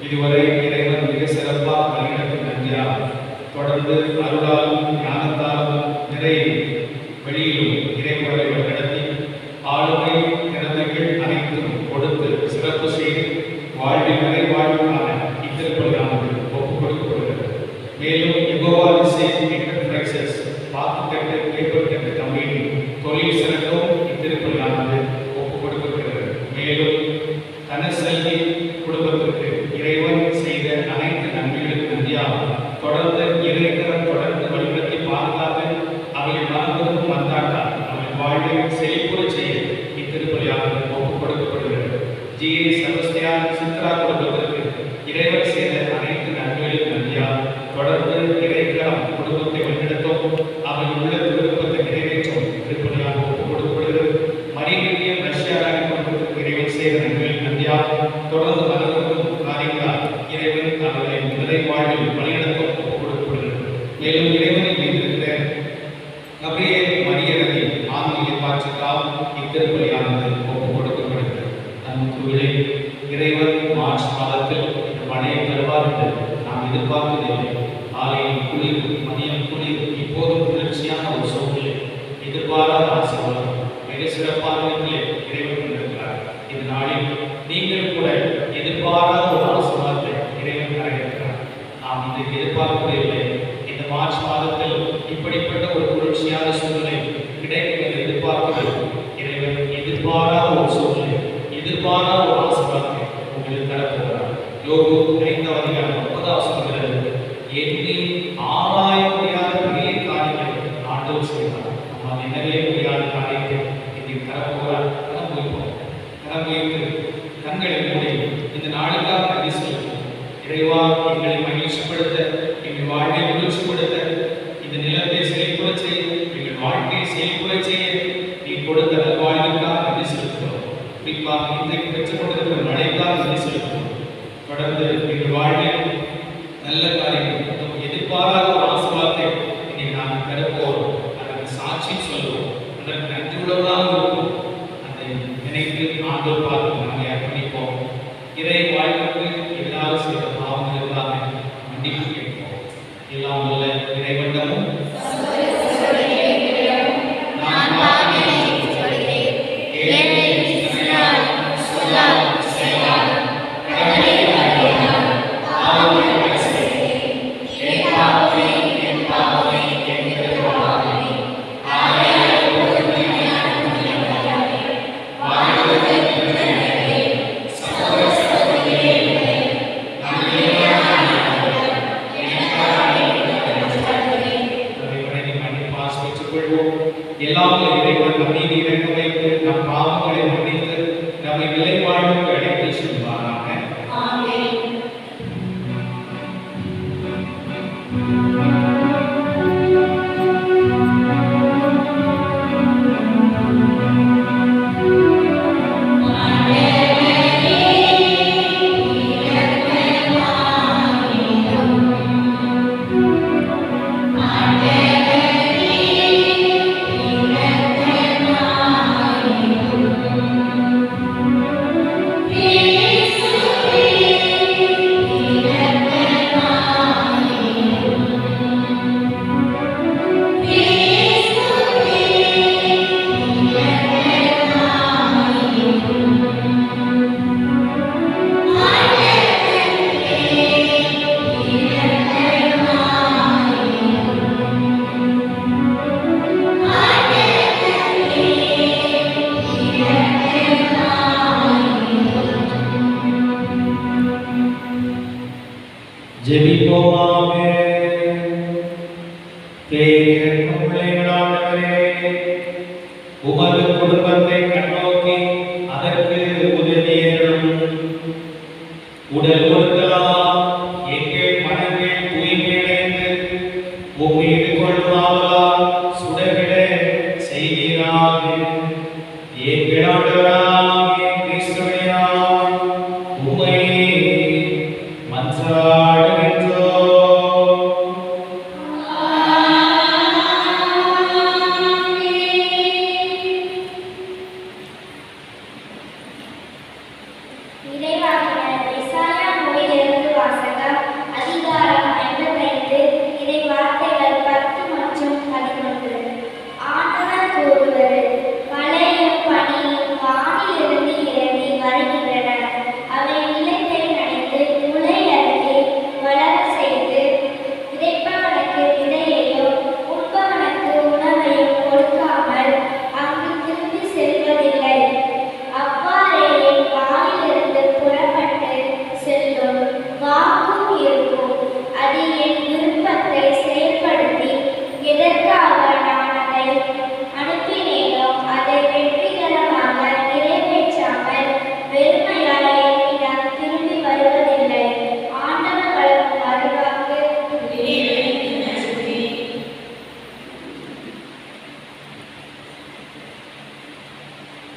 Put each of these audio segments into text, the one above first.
இதுவரை இறைவன் மிக சிறப்பாக வழிநடத்தும் நன்றியார். தொடர்ந்து அருளாலும் ஞானத்தாலும் நிறை வழியிலும் இறைவரை வழிநடத்தி ஆளுமை திறமைகள் அனைத்தும் கொடுத்து சிறப்பு செய்து வாழ்வில் நிறைவாழ்வுக்கான இத்திருப்பலியானது ஒப்புக் கொடுக்கப்படுகிறது. மேலும் யெகோவா என்டர்பிரைசஸ் பாத்துக்கட்டு கேட்பதற்கு கம்பெனி தொழில் சிறக்கவும் இத்திருப்பலியானது ஒப்புக் கொடுக்கப்படுகிறது. மேலும் தனசெல்வி குடும்பத்திற்கு இறைவன் செய்த அனைத்து நன்மைகளுக்கு நன்றியாக தொடர்ந்து இறைக்கரம் தொடர்ந்து வழிநடத்தி பாதுகாத்து அவர்கள் மனதிற்கும் வந்தாட்டால் அவர்கள் வாழ்வில் செழிப்புற செய்ய இத்திருப்பலியானது ஒப்புக் கொடுக்கப்படுகிறது. ஜிஏ செபஸ்தியான் சித்ரா குடும்பத்திற்கு இறைவன் செய்த அனைத்து நன்மைகளுக்கு நன்றியாக தொடர்ந்து இறைக்கரம் குடும்பத்தை வழிநடத்தும் அவர்கள் உள்ள விருப்பத்தை நிறைவேற்றும் திருப்பலியாக ஒப்புக் கொடுக்கப்படுகிறது. மரியமியம் ரஷ்யா ராணி குடும்பத்திற்கு இறைவன் செய்த நன்மைகளுக்கு நன்றியாக தொடர்ந்து மனதிற்கும் காரியங்களால் இறைவன் அவர்களை நிறை வாழ்வில் வழிநடத்தும் ஒப்புக் கொடுக்கப்படுகிறது. மேலும் இறைவனை மீதிருக்கிற கபிரியேல் மரியரதி ஆன்மீக பாட்சிக்கால் இத்திருப்பலியானது ஒப்புக் கொடுக்கப்படுகிறது. அன்புக்குள்ளே இறைவன் மார்ச் மாதத்தில் இந்த பணியை தருவார் என்று நாம் எதிர்பார்க்கவில்லை. ஆலயம் குளிர், மதியம் குளிர், இப்போதும் குளிர்ச்சியான ஒரு சூழ்நிலை, எதிர்பாராத ஆசீர்வாதம், மிக சிறப்பான இறைவன் கொண்டிருக்கிறார். இந்த நாளில் நீங்கள் கூட எதிர்பாராத ஒரு ஆசீர்வாதத்தை இறைவன் தருகிறார். நாம் இன்றைக்கு எதிர்பார்க்கவில்லை. இந்த மார்ச் மாதத்தில் இப்படிப்பட்ட ஒரு குளிர்ச்சியான சூழ்நிலை கிடைக்கும் என்று எதிர்பார்க்கவில்லை. இறைவன் எதிர்பாராத ஒரு சூழ்நிலை, எதிர்பாராத ஒரு ஆசீர்வாதத்தை உங்களுக்கு தரப்போகிறார். யோபு 5:9 சொல்கிறது, எண்ணி ஆராய முடியாத பெரிய காரியங்களை ஆண்டவர் செய்வார். நம்ம என்னவே முடியாத காரியத்தை இன்னைக்கு தரப்போகிறார். கரம் வைப்போம். கரம் வைத்து கண்களை மூடி இந்த நாளுக்காக நன்றி செலுத்தும். இறைவா, எங்களை மகிழ்ச்சிப்படுத்த, எங்கள் வாழ்வை மகிழ்ச்சிப்படுத்த, இந்த நிலத்தை செழிப்புற செய்ய, எங்கள் வாழ்க்கையை செழிப்புற செய்ய நீ கொடுத்த நல்வாழ்வுக்காக நன்றி செலுத்துகிறோம். குறிப்பாக இன்றைக்கு பெற்றுக் கொண்டிருக்கிற மழைக்காக நன்றி செலுத்துகிறோம். தொடர்ந்து எங்கள் வாழ்வில் நல்ல காரியங்கள் எதிர்பாராத ஒரு ஆசீர்வாதத்தை இன்னைக்கு நாம் பெறப்போகிறோம். அதற்கு சாட்சி சொல்லுவோம். அதற்கு நன்றி உள்ளவர்களாக இருக்கும். அதை நினைத்து ஆண்டவர் பார்த்து நாங்கள் அர்ப்பணிப்போம். இறை வாழ்வுக்கு எதிராக செய்த பாவங்களுக்காக மன்னிப்பு கேட்போம். எல்லாம் உள்ள இறைவண்டமும் எல்லாம் இறைவன் நம்மீது இறங்க வைத்து நம் பாவங்களை மன்னித்து நம்மை நிலை வாழ்வுக்கு அழைத்து செல்வாராக. பேரிரக்கம் உள்ள எங்கள் ஆண்டவரே, உமது குடும்பத்தை கண்ணோக்கி அதற்கு உதவியரும் உடல் பொருட்களால் எங்கள் மனங்கள் தூய்மையடைந்து உம்மீது கொள்வார்களால் சுடர்விட செய்கிறார். எங்கள் ஆண்டவராகிய கிறிஸ்துவினால் உம்மை மன்றாடுகின்றோம்.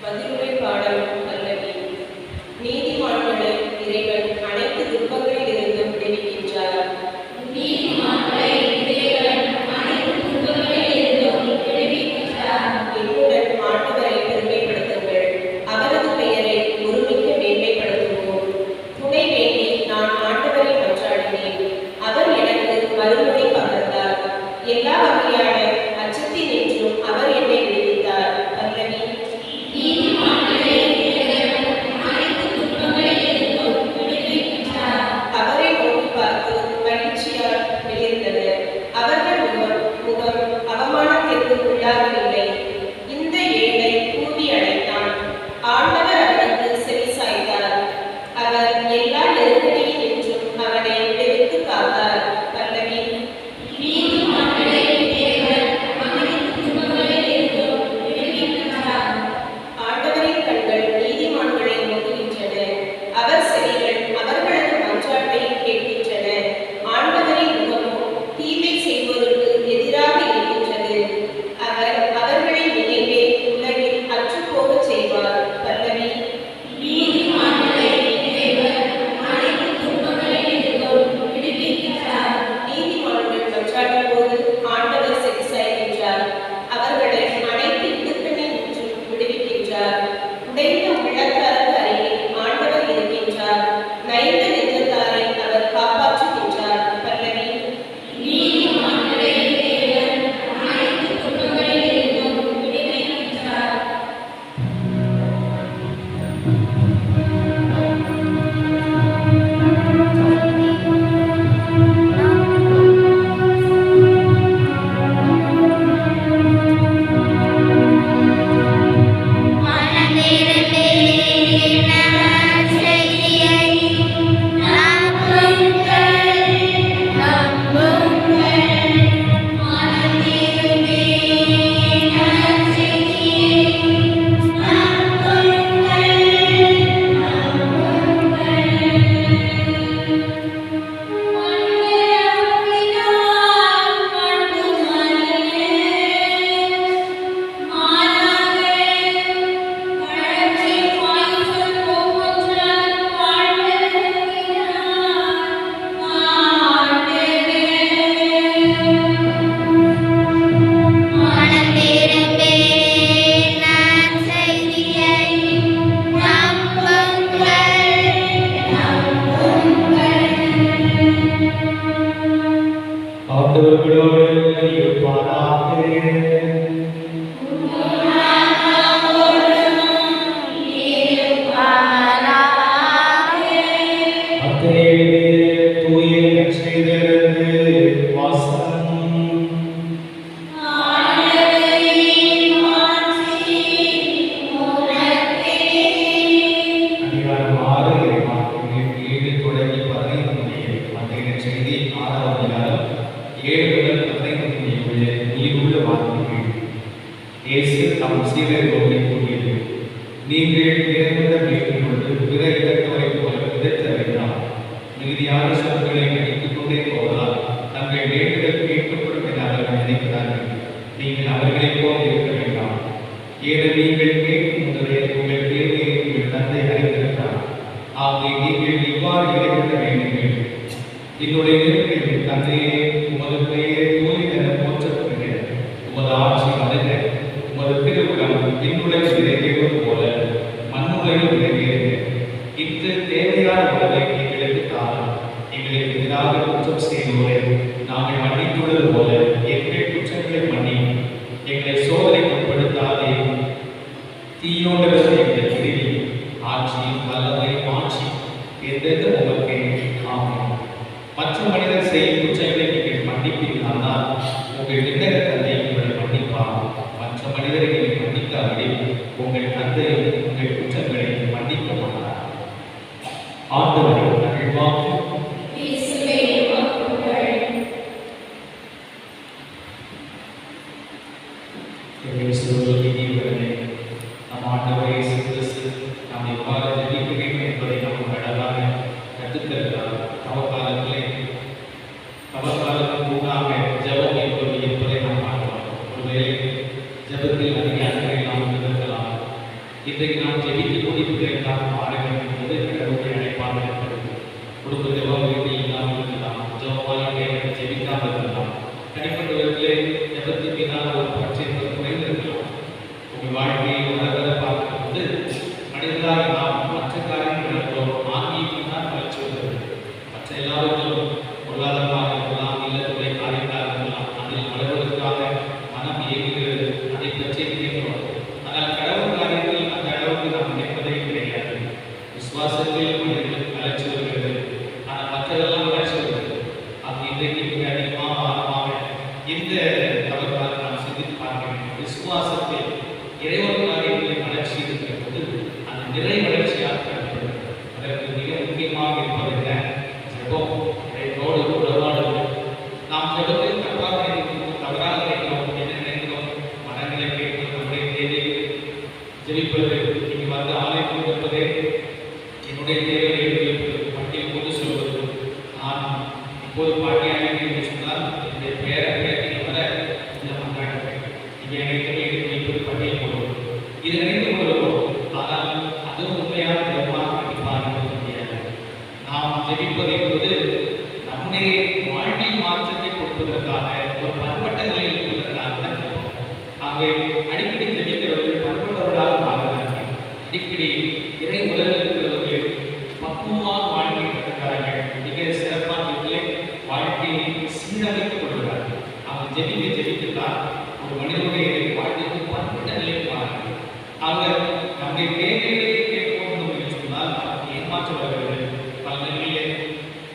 பதிலுரை பாடல் பல்லவி. நீதிமான்களை இறைவன் அனைத்து துன்பங்களில் இருந்து விடுவிக்கின்றார். என்னுடன் ஆண்டவரை பெருமைப்படுத்துங்கள், அவரது பெயரை ஒருமிக்க மேன்மைப்படுத்துவோம். துணை வேண்டி நான் ஆண்டவரை மன்றாடினேன், அவர் எனக்கு மறுமொழி பகர்ந்தார். எல்லா வகையான அச்சத்தினின்றும் அவர் என்னை விடுவித்தார். பல்லவி. அவரை நோக்கி பார்த்து மகிழ்ச்சியால் வெளிர்ந்தனர். அவர்கள் முகம் அவமானத்திற்கு உள்ளாகவில்லை. இந்த ஏழை கூவி அழைத்தான், ஆண்டவர் அவனுக்கு செவி சாய்த்தார். அவர் எல்லா நெருக்கடியினின்றும் அவனை விடுவித்து காத்தார். பல்லவி. ஆண்டவரின் கண்கள் நீதிமான்களை நோக்குகின்றன, அவர் செவிகள் அவர்களது மன்றாட்டை கேட்கின்றன. ஆண்டவரின் முகமோ தீமை செய்வோருக்கு எதிராக இருக்கின்றது. அவர் அவர்களை நினைவே உலகில் அற்றுப்போகச் செய்வார். பல்லவி. நீதிமான்கள் மன்றாடும் போது ஆண்டவர் செவி சாய்க்கின்றார். அவர்களை அனைத்து இடுக்கணினின்றும் விடுவிக்கின்றார். உடைந்த உள்ளத்தாருக்கு அருகில் ஆண்டவர் இருக்கின்றார். நைந்த நெஞ்சத்தாரை அவர் காப்பாற்றுகின்றார். பல்லவி. ஆண்டவர்களோடு இருப்பாராக. தூய நற்செய்தியிலிருந்து வாசகம். அதிகாரம் 6 இறைவாக்குகள் 7 தொடங்கி 15 முடிய. மத்திய நற்செய்தி 6ஆம் அதிகாரம் 7 முதல் 15 இயேசு தம் சீடரை நோக்கி கூறியது, நீங்கள் இறைவனிடம் வேண்டிக் கொண்டு பிற இடத்தவரை போல விதைத்த வேண்டாம். மிகுதியான சொற்களை அடித்துக் கொண்டே போவதால் தங்கள் வேண்டுதல் கேட்கப்படும் என அவர்கள் நினைக்கிறார்கள். நீங்கள் அவர்களைப் போல் இருக்க வேண்டாம். ஏனெனில் நீங்கள் கேட்கும் முதலே உங்கள் தேவையை உங்கள் தந்தை அறிந்திருக்கிறார். ஆகவே நீங்கள் இவ்வாறு இறைவன வேண்டுங்கள், என்னுடைய நெருப்பில் தந்தையே, உமது பெயரை தூய் என போற்றப்படுகிறது. உமது ஆட்சி வருக. உமது திருவுளம் விண்ணுலகில் நிறைவேறுவது போல மண்ணுலகில் நிறைவேறுக. இன்று தேவையான உணவை எங்களுக்கு தாரும். எங்களுக்கு எதிராக குற்றம் செய்வோரை நாங்கள் மன்னித்துள்ளது போல எங்கள் குற்றங்களை மன்னியும். எங்களை சோதனைக்கு உட்படுத்தாதேயும். தீயோனிலிருந்து எங்களை விடுவியும். ஆட்சி, வல்லமை, மாட்சி என்றென்றும் உமக்கே. ஆமென். மற்ற மனிதர் செய்யும் குற்றங்களை நீங்கள் மன்னிப்பீர்களானால் உங்கள் விண்ணக தந்தை உங்களை மன்னிப்பார். மற்ற மனிதரை நீங்கள் மன்னிக்காவிடில் உங்கள் தந்தை உங்கள் குற்றங்களை மன்னிக்க மாட்டார். ஆண்டவரே, அருள்வாக்கு. நம் ஆண்டவர் இயேசு கிறிஸ்து நாம் எவ்வாறு ஜெபிக்க வேண்டும் என்பதை நமக்கு அழகாக கற்றுத்தருகிறார். தவக்காலத்தில் கூடாக ஜெபம் என்பது என்பதை நாம் பார்க்கலாம். ஒருவேளை ஜெபத்தில் அதிக அக்கறை நாம் இருக்கலாம். இன்றைக்கு நாம் ஜெபித்து முடிப்பதற்காக பாருங்கள் என்பது கடவுளை அழைப்பாக இருக்கிறது. குடும்ப ஜெபம் வீட்டில் இல்லாமல் இருக்கலாம். ஜெபமாலை ஜெபிக்காமல் இருக்கலாம். தனிப்பட்ட விதத்திலே ஜெபத்தின் மீதான ஒரு பட்சத்தை குறைந்திருக்கலாம். உங்கள் வாழ்க்கையை உணர்வதை பார்க்கும்போது மனிதர்களாக நாம் மற்ற காரியங்கள் ஆன்மீகம் தான் வளர்ச்சி வருகிறது. மற்ற எல்லாவற்றிலும் பொருளாதாரமாக இருக்கலாம், இல்லத்துறை காரியங்களாக இருக்கலாம். அதில் வளர்வதற்காக மனம் இயங்குகிறது. அதை பற்றி நினைக்கிறோம். ஆனால் கடவுள் காரியத்தில் அந்த அளவுக்கு நாம் நினைப்பதே கிடையாது. விசுவாசத்தில் மனிதர்களுக்கு வளர்ச்சி வருகிறது. ஆனால் மற்றதெல்லாம் வளர்ச்சி வருகிறது. அது இன்றைக்கு மிக அதிகமாக ஆழமாக இந்த தவறுகளை நாம் சிந்தித்து பார்க்க வேண்டும். விசுவாசத்தில் இறைவன் காரியங்களை வளர்ச்சி இருக்கிற போது அந்த நிறை வளர்ச்சியாக கருதப்படுகிறது. அதற்கு மிக முக்கியமாக இருப்பது என்ன? ஜெபம். இறைவனோடு உறவாடுவது. நாம் ஜெபத்தில் தப்பாக நினைக்கிறோம், தவறாக நினைக்கிறோம், என்ன நினைக்கிறோம்? மனநிலை கேட்பது, நம்முடைய தேவையை ஜெபிப்பது, இங்கு வந்து ஆலயத்தில் இருப்பதே என்னுடைய தேவையை எழுதியிருப்பது, பட்டியல் கொண்டு சொல்வது. நான் இப்போது பாட்டியாக என்று சொன்னால் என்னுடைய பேரத்தில் வர இந்த மன்றாடுவேன். இங்கே என்னை வைப்பது பட்டியல் போடுவது. இது நினைத்து கொள்வோம். ஆனால் அதுவும் உண்மையான ஜெபமாக கண்டிப்பாக இருக்க முடியாது. நாம் ஜெபிப்பது என்பது நம்முடைய வாழ்வில் மாற்றத்தை கொடுப்பதற்காக, ஒரு பண்பட்ட நிலையில் இருப்பதற்காக தான் ஜெபம். ஆகவே அடிக்கடி ஜெபிக்கிறவர்கள் பண்பட்டவர்களாக மாறுகிறார்கள். அடிக்கடி இறை உலகில் இருக்கிறவர்கள் பக்குவமாக வாழ்க்கை நடக்கிறார்கள். மிக சிறப்பான முறையில் வாழ்க்கையை சீரமைத்துக் கொள்கிறார்கள். அவங்க ஜெபிக்கத்தான் ஒரு மனிதனுடைய வாழ்க்கைக்கு பண்பட்ட நிலைக்கு மாறுகிறது. ஆக நம்முடைய தேவைகளை கேட்போம் என்று சொன்னால் ஏமாற்றம் வருகிறது. பல நிலையிலே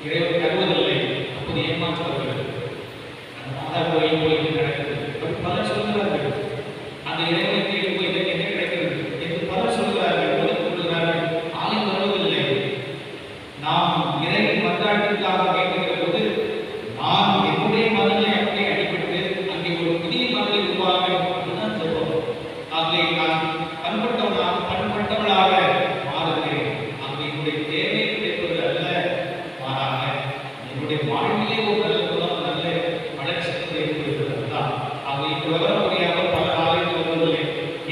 இறைவன் தருவதில்லை. அப்போது ஏமாற்றம் வருகிறது. அந்த மாதா கோயில் போய் நடக்கிறது பலர் சொல்கிறார்கள். அந்த இறைவனை கேட்டு போய் இதற்கு என்ன கிடைக்கிறது என்று பலர் சொல்கிறார்கள், கொள்கிறார்கள். ஆலயம் வருவதில்லை. நாம் இறை மன்றாட்டிற்காக கேட்கிற போது நான் என்னுடைய மனநிலை அப்படியே அடிபட்டு அங்கே ஒரு புதிய மனநிலை உருவாக அதுதான் சொல்றோம். ஆகவே நான் பண்பட்டவளாக மாறுகிறேன். அங்கே என்னுடைய தேவை கிடைப்பது அல்ல, மாறாக என்னுடைய வாழ்விலே ஒரு நல்ல குணம், நல்ல வளர்ச்சி ஏற்படுகிறது தான். அங்கே இங்கு வர முடியாமல் பல ஆலயங்கள் வருவதில்லை.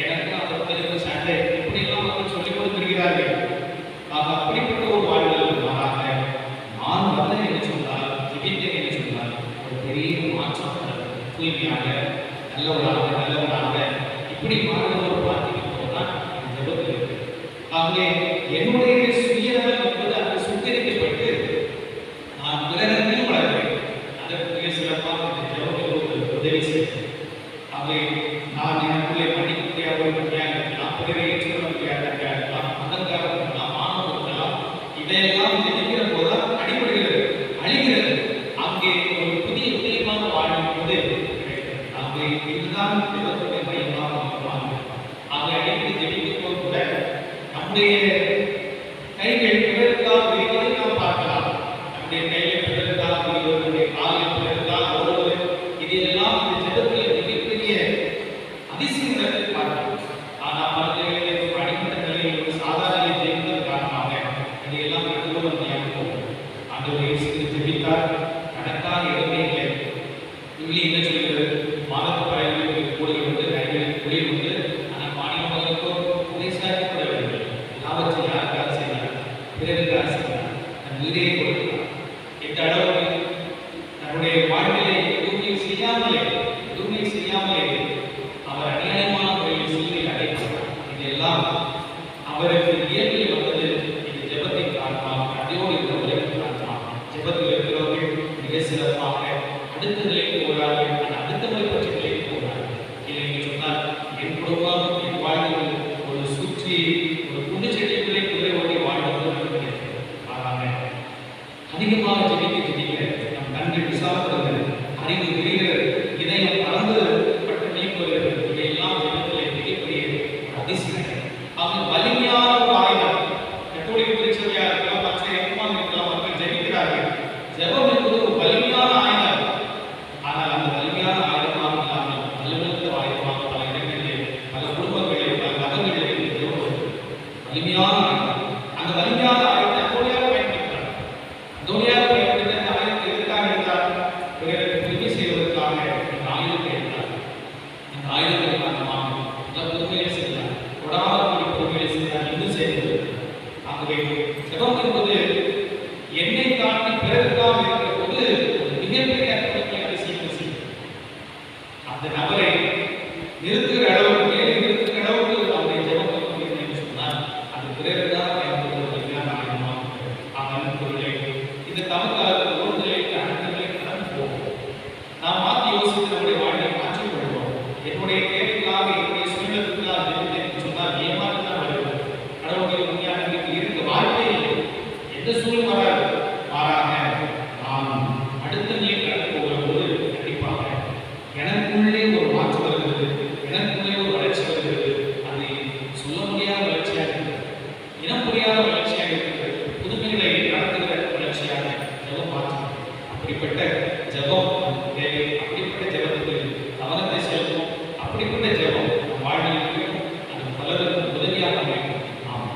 எனக்கு அந்த தெரிந்து சண்டை இப்படியெல்லாம் அவர்கள் சொல்லிக் கொடுத்திருக்கிறார்கள். ஆக அப்படிப்பட்ட ஒரு வாழ்வில் மாறாக நான் வந்தேன் என்று சொன்னால், ஜெபித்தேன் என்று சொன்னால் ஒரு பெரிய மாற்றம் தூய்மையாக நல்லவனாக இப்படி மாறுவதோடு பார்த்துக்கிட்டு தான் ஜெபத்தில் இருக்கு. ஆகவே என்னுடைய சுயநலம் என்பது அங்கு சுத்தரிக்கப்பட்டு நான் பிறரிலும் வளர்கிறேன். அதற்கு மிக சிறப்பாக இந்த ஜெபத்தில் உதவி செய்கிறேன். ஆகவே நான் எனக்குள்ளே மன்னிக்க முடியாத இருக்கலாம், பிறரை ஏற்றுக்கொள்ள முடியாத இருக்கலாம், மதங்காக இருக்கலாம், மாணவ இருக்கலாம். இதையெல்லாம் ஜெபிக்கிற போதுதான் அடிபடுகிறது, அழிகிறது. அங்கே ஒரு புதிய உதயமான வாழ்வு என்பது கிடைக்கிறது. ஆகவே இதுதான் ஜெபத்துடைய மையமாக மாறும். ஆகவே அடிக்கடி ஜெபிக்கும் போது கூட நம்முடைய கைகள் பிறருக்காக விரிவதை நாம் பார்க்கலாம். நம்முடைய கையை பிறருக்காக விரிவது, நம்முடைய காலில் பிறருக்காக ஓடுவது, இதெல்லாம் இந்த ஜெபத்தில் மிகப்பெரிய அதிசயம் எதுவுமே செய்யாமலே அவர் அநியாயமான முறையில் சிலுவையில் அடைக்கப்பட்டார். இதெல்லாம் அவருக்கு இயற்கையில் வந்தது. இது ஜெபத்தின் காரணமாக, அதையோடு இந்த உலகின் காரணமாக. ஜெபத்தில் இருக்கிறவர்கள் மிக சிறப்பாக அடுத்த நிலைக்கு போகிறார்கள். அந்த அடுத்த முறை பற்றி நிலைக்கு போகிறார்கள். இதை நீங்கள் சொன்னால் என் குடும்பம் என் வாழ்வில் ஒரு சுற்றி ஒரு புது செடிக்குள்ளே குதிரை ஓட்டி வாழ்வது நினைக்கிறது. ஆனால் அதிகமாக ஜெபிக்க நம் கண்கள் விசாலப்படுகிறது, அறிவு விரிகிறது, இதயம் பறந்து பட்டு நிலைக்கு வருகிறது. இவையெல்லாம் ஜெபத்திலே மிகப்பெரிய ஒரு அதிசயம். அவங்க வலிமையான ஒரு ஆயுதம். கத்தோலிக்க திருச்சபையா இருக்கலாம், மற்ற இயக்கமாக இருக்கலாம், அவர்கள் ஜெபிக்கிறார்கள். ஜெபம் என்பது ஒரு வலிமையான ஆயுதம். ஆனால் அந்த வலிமையான ஆயுதமாக இல்லாமல் வலுவிழந்த ஆயுதமாக பல இடங்களிலே, பல குடும்பங்களிலே, பல நகரங்களிலே வலிமையான ஆயுதம். அந்த வலிமையான ஆயுதத்தை அந்தோனியாக பயன்படுத்துகிறார். அந்தோனியாக பயன்படுத்த அந்த ஆயுதத்தை எதற்காக இருந்தார்? பிறருக்கு உதவி செய்வதற்காக இந்த ஆயுதத்தை எடுத்தார். இந்த ஆயுதத்தை காரணமாக பல புதுமைகளை செய்தார். கொடாமல் பொறுமையை செய்தார், இன்னும் செய்தது. ஆகவே ஜெபம் என்பது என்னை காட்டி பிறருக்காக இருக்கிற போது மிகப்பெரிய அர்த்தங்களை அதிசயங்கள் செய்யும். அந்த நபரை நிறுத்துகிற அளவுக்கு, மேலே நிறுத்துகிற அளவுக்கு அவரை ஜெபம் என்று சொன்னால் அது பிறருக்காக பயன்படுத்துவதற்கான ஆயுதமாக இருக்கிறது. ஆனால் பொருளை இந்த தமக்காக ஒரு நிலைக்கு அடுத்த நிலைக்கு கடந்து போகும். நாம் மாற்றி யோசித்து நம்முடைய வாழ்வை மாற்றிக் கொள்வோம். என்னுடைய தேவைக்காக, என்னுடைய சூழ்நிலைக்காக ஜெபித்தேன் சொன்னால் ஏமாற்றம் வருகிறது. கடவுளுடைய உண்மையான இருக்க வாய்ப்பே இல்லை. எந்த சூழ்நிலை வராது. மாறாக நாம் அடுத்த நிலை கடந்து போகிற போது கண்டிப்பாக எனக்குள்ளே ஒரு மாற்றம் வருகிறது, எனக்குள்ளே ஒரு வளர்ச்சி வருகிறது. அது சொல்ல முடியாத வளர்ச்சியாக இருக்கிறது, இனம் புரியாத வளர்ச்சியாக இருக்கிறது, புதுமைகளை நடத்துகிற வளர்ச்சியாக ஜெபம் மாற்றம். அப்படிப்பட்ட ஜெபம் தேவை. அப்படிப்பட்ட ஜெபத்துக்கு கவனத்தை செலுத்தும். அப்படிப்பட்ட ஜெபம் நம் வாழ்வில் இருக்கும். அது பலருக்கு உதவியாக அமையும். ஆமாம்.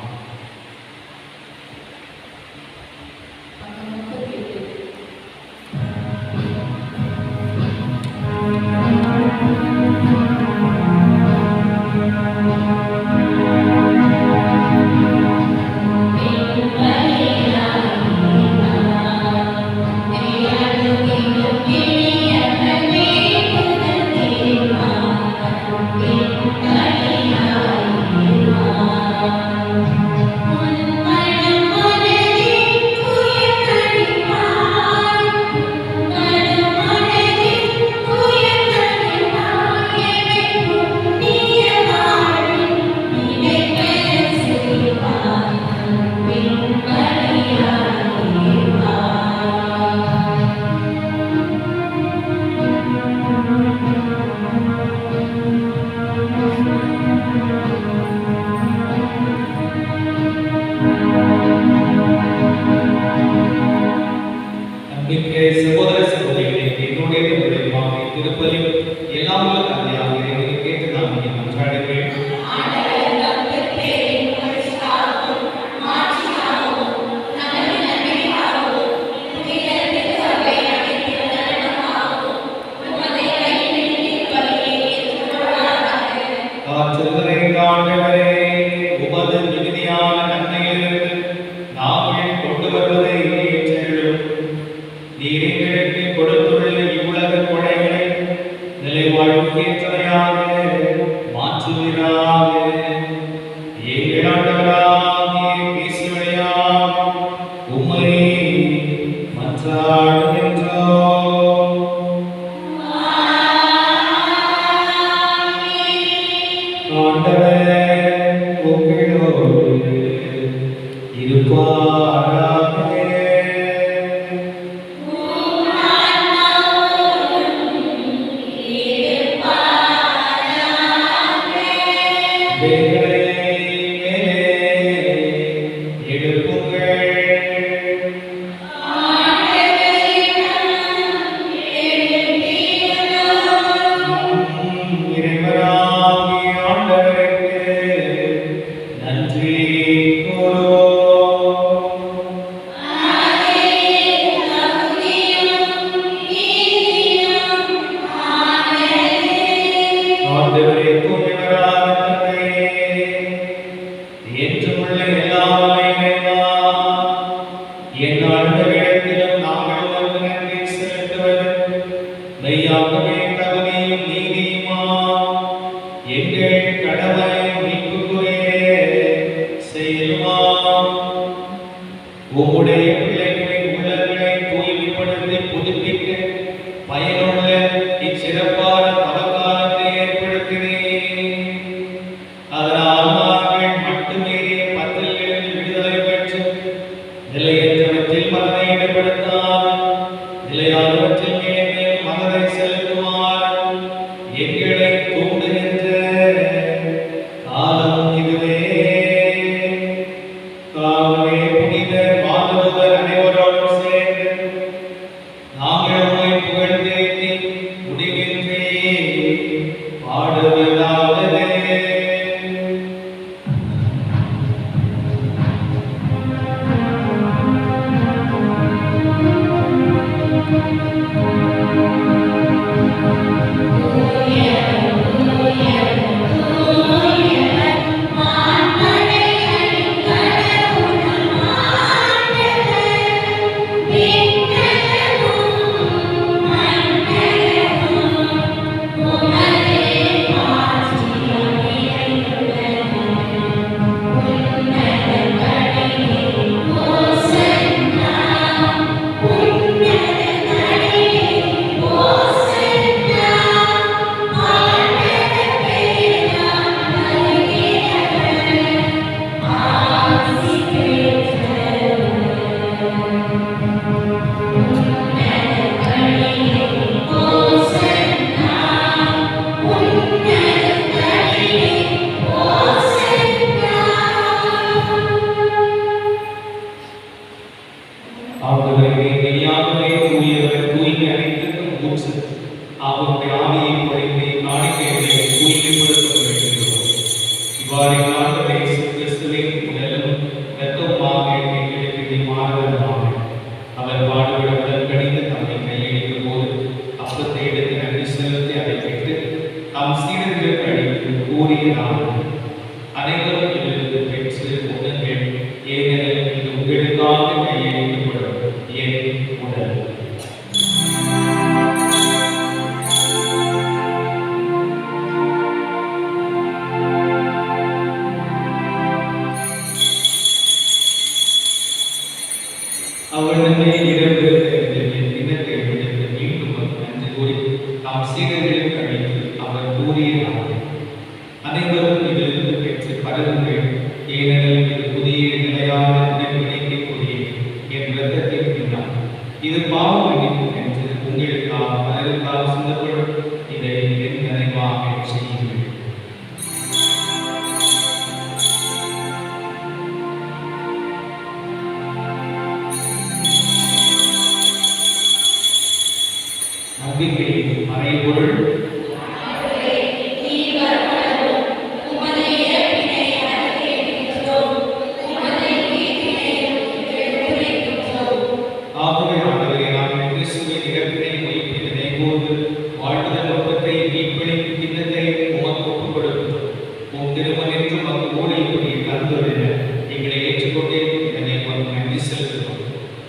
சகோதர சகோதரிகளே, என்னுடைய விருப்பமாக திருப்பலி எல்லாம் உள்ள தந்தையாக இறைவனை கேட்டு நாம் இங்கே மன்றாடுகிறேன். ஆண்டவரே, உமது மிகுதியான நன்மையிலிருந்து நாங்கள் கொண்டு வருவதை ஏற்றருளும். நீர் எங்களுக்கு கொடுத்துள்ள இவ்வுலக கொடைகளை நிலைவாழ்வுக்கு ஏற்றவையாக மாற்றுவீராக. எங்கள் ஆண்டவராகிய கிறிஸ்து வழியாக உம்மை மன்றாடுகின்றோம். ஆண்டவர் உங்களோடு இருப்பாராக. என் ஆண்டவரிடத்திலும் நாங்கள் வந்து நன்றி செலுத்துவது மெய்யாகவே எங்களை தூண்டுகின்ற காலம் இதுவே. தாமே புனித மாதவர் அனைவரோடும் சேர்ந்து நாங்கள் உம்மை புகழ்ந்தேத்தி முடிவின்றி பாடுவதாவது. அவருடைய ஆவியை குறைந்து காணிக்கைகளை தூய்மைப்படுத்த வேண்டுகிறோம். இவ்வாறு ஆண்டவர் இயேசு கிறிஸ்துவின் உடலும் இரத்தமுமாக எங்களுக்கு மாறுவதாக அவர் பாடுபட உடல் கணிந்து தம்மை கையளிக்கும் போது அப்பத்தை எடுத்து நன்றி செலுத்தி அதை பெற்று தம் சீடர்களுக்கு அளித்து கூறியதாவது: அனைவரும் இதிலிருந்து பெற்று உண்ணுங்கள், ஏனெனில் இது உங்களுக்காக கையளிக்கப்படும் என் உடல். அவர்களுடைய இரவு தினத்தை விடுத்து மீண்டும் நன்றி கூறி தாம் சீடர்களுக்கு அழைத்து அவர் கூறியதாவது: அனைவரும் இதிலிருந்து பெற்று பரவுங்கள், ஏனெனில் இது புதிய நிலையான உடன்படிக்கைக்குரிய என் இரத்தத்தின் பின்னால். இது பாவ மன்னிப்பு என்று உங்களுக்காக பலருக்காக சிந்தப்படும். இதை என் நினைவாக செய்யுங்கள். நம்பிக்கையின் மறைபொருள் ஆகவே ஆண்டவரே, நாங்கள் கிறிஸ்துவின் இறப்பினை உயிர்ப்பினை நினைவோடு வாழ்வுதல் நோக்கத்தை மீட்பளிக்கும் திண்ணத்தை உமக்கு ஒப்புக் கொடுக்கிறோம். உம் திருமணத்து மக்கள் ஊழியப்படி தந்துள்ள எங்களை ஏற்றுக்கொண்டே இதனை உமக்கு நன்றி செலுத்துகிறோம்.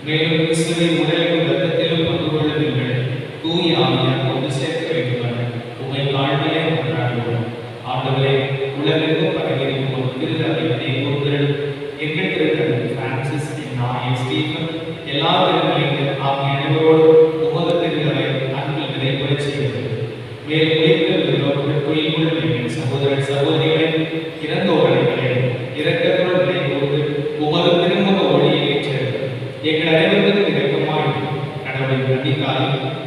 மேலும் கிறிஸ்துவின் உடலிலும் இரத்தத்திலும் பங்கு கொள்ளுங்கள் தூய ஆவியார் கொண்டு சேர்க்க வேண்டுமென உம்மை தாழ்மையை கொண்டாடுவோம். ஆண்டவரே, உலகெங்கும் பரவியிருக்கும் ஒரு திருநபினை கூறுங்கள். எங்கள் திருத்தந்தை பிரான்சிஸ், நாய் ஸ்டீஃபன், எல்லா திருநிலைகள் ஆகிய அனைவரோடு உமது திருநரை அன்பில் நிறைவுரை செய்கிறது. மேலும் உயிர்ப்புள்ள எங்கள் சகோதர சகோதரிகளை இறந்தோர்களை இரக்கத்துடன் நினைவோடு உமது திருமுக ஒளியை ஏற்றது. எங்கள் அனைவருக்கும் இரக்கமாய் கடவுளின் நன்றிக்காக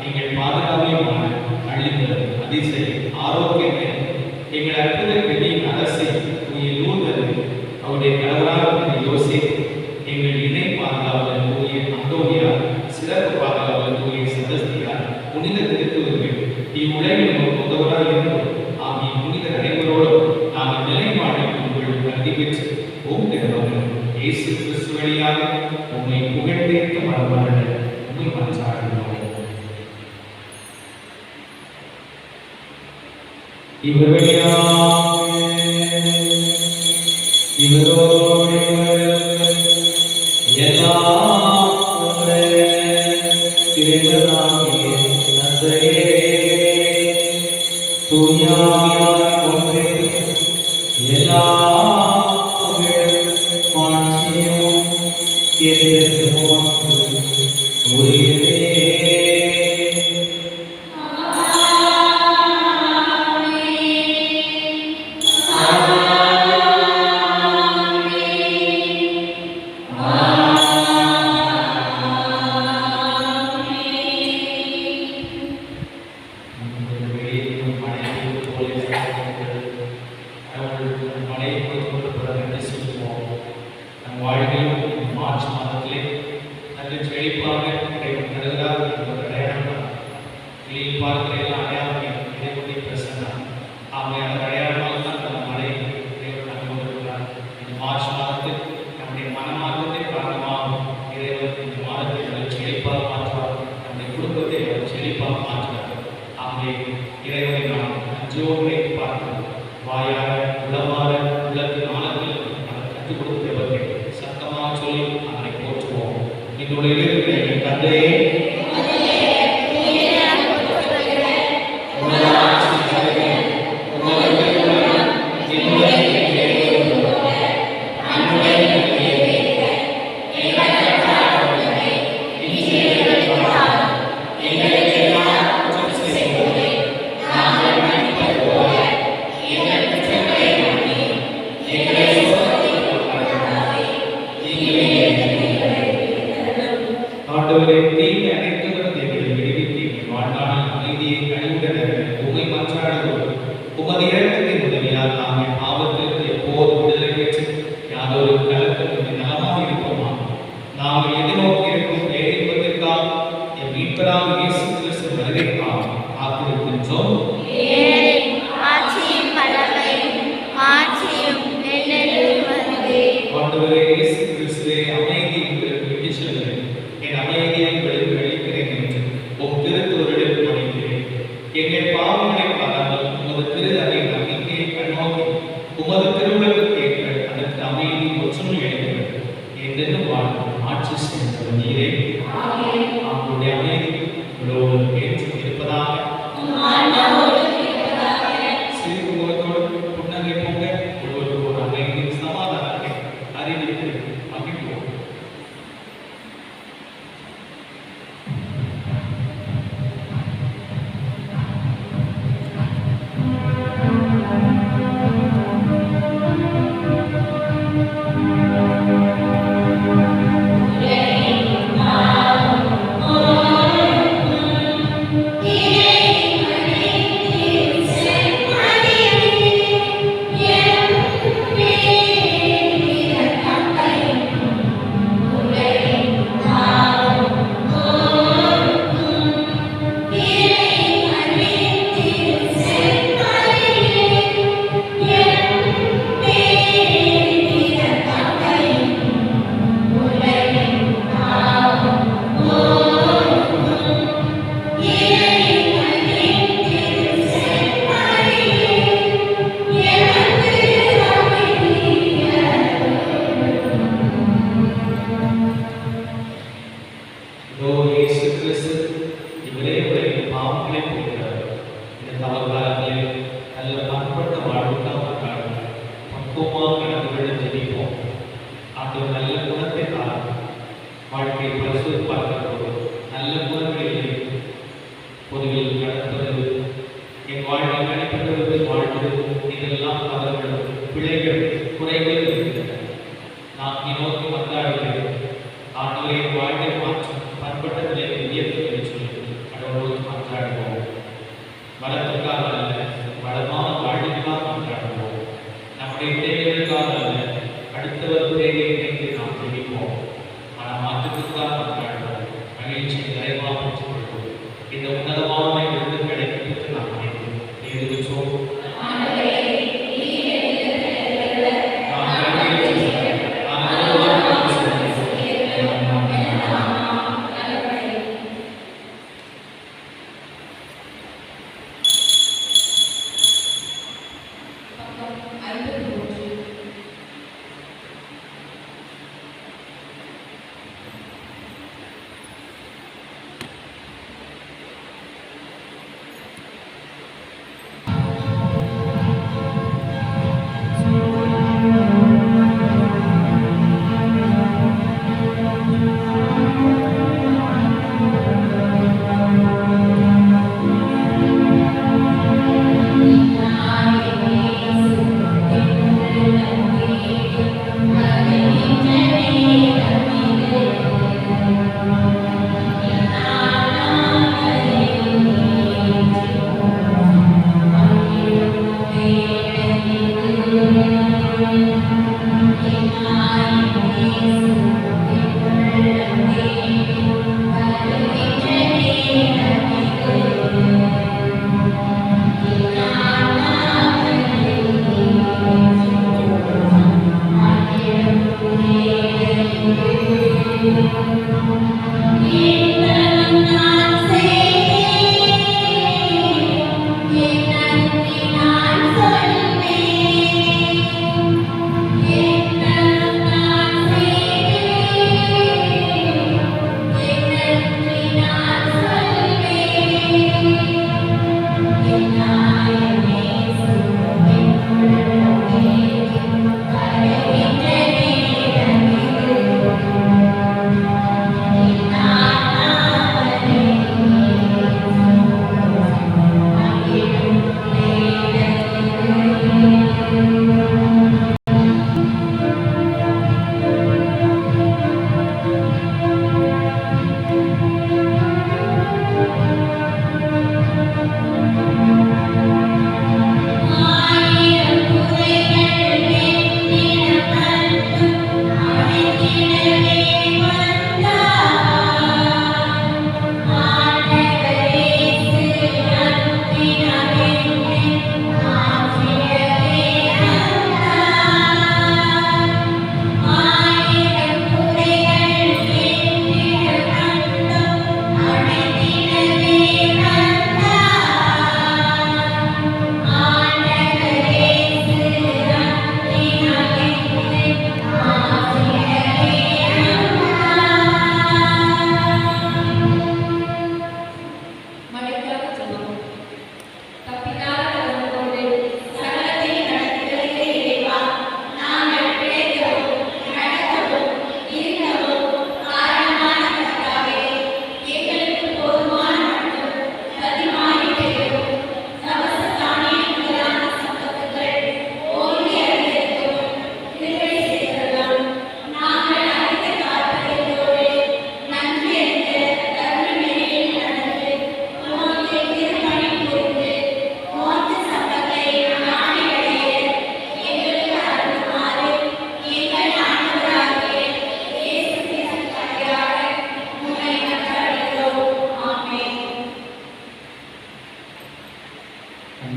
எங்கள் பாதுகாவலையுமான அழிந்தது அதிசய ஆரோக்கியத்தை எங்கள் அற்புத பெண்ணின் அரசை உயிர் நூல்வது அவருடைய கணவராக யோசித்து எங்கள் இணை பாதுகாவலர் தூய அந்தோனியா, சிறப்பு பாதுகாவலர் தூய செபஸ்தியார், புனித திருத்துவர்கள் இவ்வுலகில் உதவராக இருந்தோம் ஆகிய புனித அனைவரோடும் நாங்கள் நிலைப்பாடு உங்கள் நன்றி பெற்று ஓம் திருமகன் இயேசு கிறிஸ்து வழியாக உம்மை புகழ்ந்தேற்க மனமாற உம்மை மன்றாடுகிறோம். இவர் வழியாக இவரோடு எல்லாம் இறைவனாகிய தந்தையே, தூயாவியார் ஒன்றே எல்லா மாட்சியும் என்றென்றும் உரியதே. மழை போலீஸ் அவர்கள் மழையை கொடுக்கப்பட்ட நன்றி சொல்லுவோம். நம் வாழ்க்கையில் இந்த மார்ச் மாதத்திலே நல்ல செழிப்பாக இறைவன் தருகிறார் என்பது அடையாளம். வெளியில் பார்க்கிற எல்லா அடையாளம் இறைவனுடைய பிரசன்னம். ஆகவே அந்த அடையாளமாக தான் அந்த மழை இறைவன் தந்து கொண்டிருக்கிறார். இந்த மார்ச் மாதத்தில் நம்முடைய மனமாற்றத்தை காரணமாகும் இறைவன் இந்த மாதத்தை நல்ல செழிப்பாக மாற்றுவார். நம்முடைய குடும்பத்தை அவர் செழிப்பாக மாற்றுவார். ஆகவே இறைவனை நாம் நன்றியோடு பார்க்கிறோம். வாயார உளமாற உள்ளத்தின் ஆழத்தில் அவர் கற்றுக் கொடுக்கிறவர்கள் சத்தமாக சொல்லி அவரை போற்றுவோம். என்னுடைய என் தந்தையே ஆண்டவரே தீமை அனைத்துடன் எங்களை விடுவித்து எங்கள் வாழ்நாளில் அமைதியை கனிவுடன் உமை மன்றாடுகிறோம். உமது இரக்கத்தின் உதவியால் நாங்கள் பாவத்திலிருந்து எப்போதும் விடுதலை பெற்று யாதொரு கலக்கத்திற்கு நலமாக இருப்போமா. நாங்கள் எதிர்நோக்கி இருக்கும் பேரின்பத்திற்காக என் மீட்பராக இயேசு கிறிஸ்து வருகைக்காக காத்திருக்கின்றோம். ஆண்டவரே இயேசு கிறிஸ்துவே அமைதி உங்களுக்கு விட்டு செல்கிறேன். என் அமைதியை உங்களுக்கு அளிக்கிறேன் என்று உம் திருத்தூரில் பணிக்கிறேன். எங்கள் பாவங்களை பாராமல் உமது திரு அறை நம்பிக்கையை கண்ணோக்கி உமது திருவுலகத்தை ஏற்ற அதற்கு அமைதி ஒற்றுமை அளிக்கிறது. என்றென்றும் வாழ்ந்து ஆட்சி செய்கின்ற நீரே அவங்களுடைய அமைதி உங்களோடு ஏற்று இருப்பதாக சிறு முகத்தோடு புன்னகை போங்க ஒருவருக்கு ஒரு அமைதி சமாதானத்தை அறிவித்து மகிழ்வோம். இயேசு கிறிஸ்து இவரே உடைய பாவங்களை போகிறார். இந்த தவறுகாலங்களில் நல்ல பண்பட்ட வாழ்வுக்காக காரணம் பக்குவமாக நடந்து கொள்ள ஜெபிப்போம். ஆண்டவர் நல்ல குணத்தை காரணம் வாழ்க்கையை பரிசுத்தமாக்கும்போது நல்ல குணங்களில் பொதுவில் நடத்துவது என் வாழ்வை நடைபெறுவது வாழ்வது இதெல்லாம் தவறுகள் பிழைகள் குறைகள் இருக்கின்றன. நான் நோக்கி வந்தாடுகிறேன். ஆண்டவரை வாழ்வை மாற்றும் பண்பட்ட நிலையை உயர்த்து என்று சொல்லி கடவுளோடு மன்றாடுவோம். வளத்துக்காக அல்ல வளமான வாழ்வுக்காக மன்றாடுவோம். நம்முடைய தேவைகளுக்காக அல்ல அடுத்தவர் தேவையை நினைத்து நாம் ஜெபிப்போம். மாற்றத்துக்காக மன்றாடுவோம். மகிழ்ச்சியை நிறைவாக பெற்றுக் கொள்வோம். இந்த உன்னதமான விருதுகளை பெற்று நாம் நினைப்போம். எழுதுகிறோம்.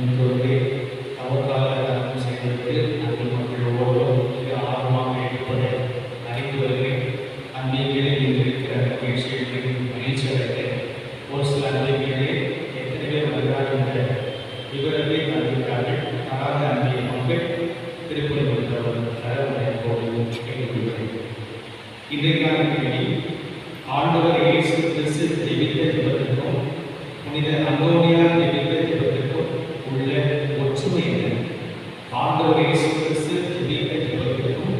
இப்பொழுது அவக்கால தர்மம் செய்வதற்கு நாங்கள் மக்கள் ஒவ்வொருவரும் மிக ஆர்வமாக இருப்பதை அறிந்து வருகிறேன். அன்பியங்களில் இருக்கிற மகிழ்ச்சிகளுக்கு மகிழ்ச்சி அடைகிறேன். ஒரு சில அன்பியங்களே எத்தனை பேர் வருகிறார்கள் என்ற விவரத்தை அறிவிக்கிறார்கள். தராத அன்பிய மக்கள் திருப்பதி வருகிறவர் தரவுடைய போது கேள்விப்படுகிறேன். இன்றைக்கான கேள்வி, ஆண்டவர் இயேசு கிறிஸ்து ஜெபித்த ஜெபத்திற்கும் புனித அந்தோனியார் ஜெபித்த ஜெபத்திற்கும் உள்ள ஒற்றுமை என்ன? ஆண்டவர் இயேசு கிறிஸ்து ஜெபித்த ஜெபத்திற்கும்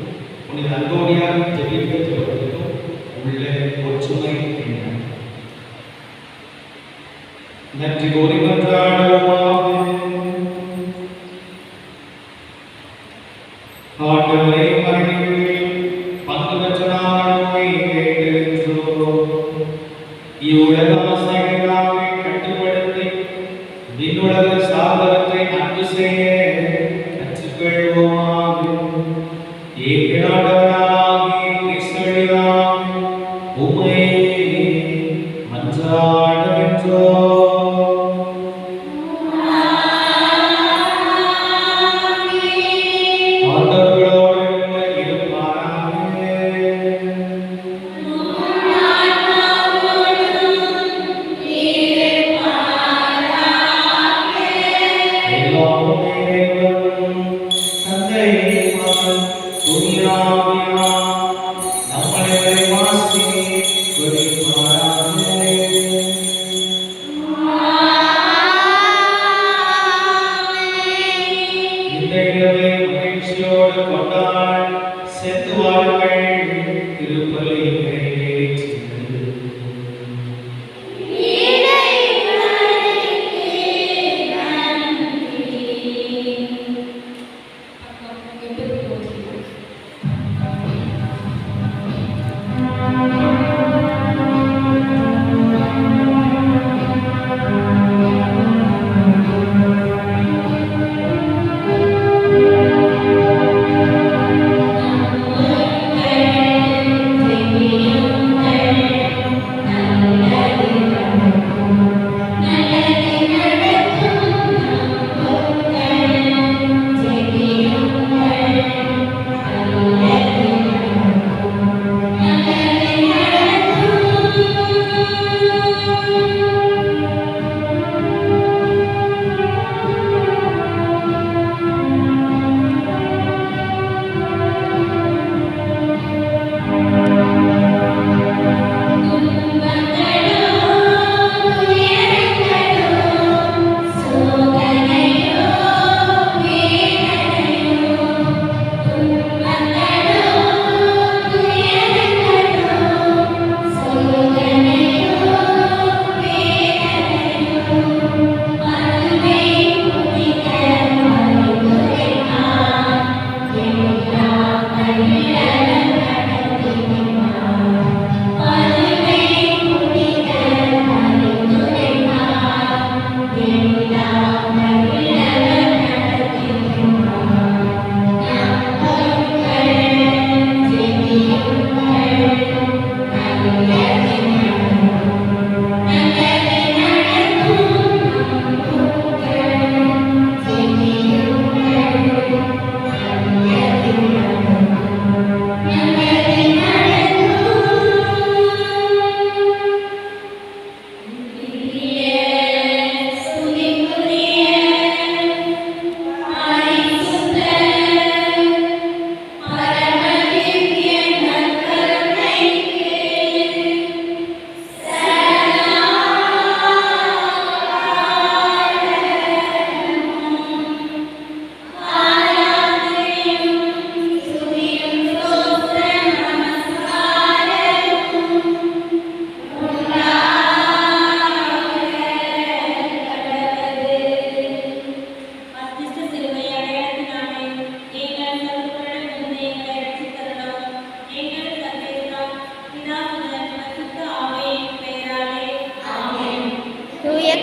புனித அந்தோனியார் ஜெபித்த ஜெபத்திற்கும் உள்ள ஒற்றுமை என்ன? நன்றி கூறி மன்றாடுவோமாக. ஆண்டவரே, மறைவில் பங்கு பெற்ற நாங்கள் கேட்டிருக்கிறோம். இவ்வுலக ஆசைகளை கட்டுப்படுத்தி விண்ணுலக சாதனத்தை அன்பு செய்ய கற்றுக்கொள்வோமாக. ஏகநாதனாகிய கிறிஸ்துவினால் உம்மை மன்றாடுகின்றோம்.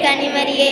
கனிமரியே